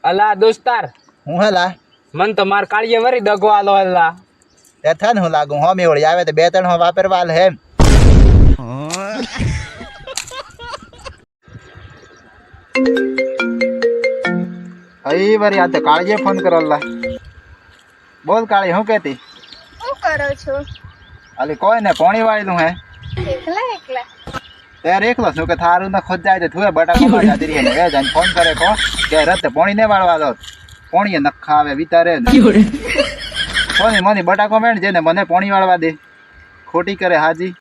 અલા દોસ્તાર હું હેલા મન તો માર કાળીએ વરી દગો આલો અલ્લા તે થન હું લાગુ હોમી વળી આવે તો બે ત્રણ હો વાપરવા આલે હેમ હઈ વરી આ તો કાળીએ ફોન કરલા બોલ કાળી હું કહેતી શું કરો છો? અલી કોઈ ને પોણી વાળીલું હે એકલા ત્યારે એકલો શું કે થારું ના ખોદ જાય તો તું બટાકો માં જાતી રહી ને વેજ ફોન કરે કો કે રત પોણી ને વાળવા દો પોણીએ નખા આવે વિતારે કોની મની બટાકો મેણ જે ને મને પોણી વાળવા દે ખોટી કરે હાજી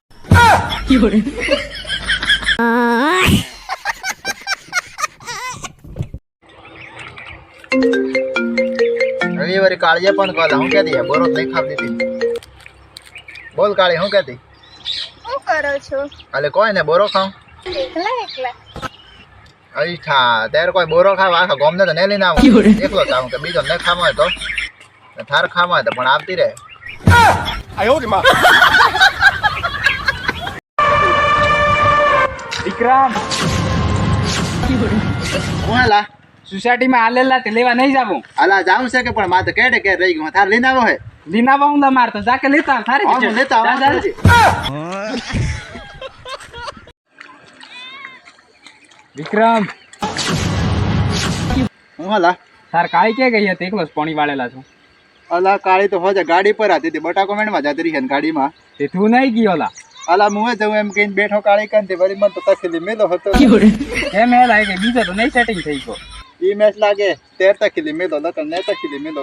રવિવારે કાળીએ પણ કહે હું કહેતી બોરો નહીં ખાવ દીધી બોલ કાળી હું કહેતી શું કરો છો? અલે કોઈ ને બોરો ખાવ એકલા અચ્છા ત્યારે કોઈ બોરો ખાવ આખા ગોમને તો ને લઈને આવું એકલો જ આવું કે બીજો ન ખાવા હોય તો થાર ખાવા હોય તો પણ આવતી રહે વિક્રમ હું હેલા સોસાયટી માં આલેલા તે લેવા નહીં જાવું અલા જાવું છે કે પણ માથે કેડે કે રહી ગયું થાર લઈને આવો હે લીના બાઉં લા મારતો જાકે લેતા આવ, થારી હા, હું લેતા આવું. જા, જા. વિક્રમ હું હેલા તાર કાળી કે ગઈ હતી એકલો જ પોણી વાળેલા છું અલા કાળી તો હોજે ગાડી પર હતી તે બટાકો મેણમાં જતી રહી છે ને ગાડીમાં તે તું નહીં ગયો લા અલા મુએ જવું એમ કહીને બેઠો કાળી કાન તે વળી મન તો તખેલી મેલો હતો કેમ એ લાગે બીજો તો નહીં સેટિંગ થઈ ગયો ઈ મેચ લાગે તેર તખેલી મેલો લકન ને તખેલી મેલો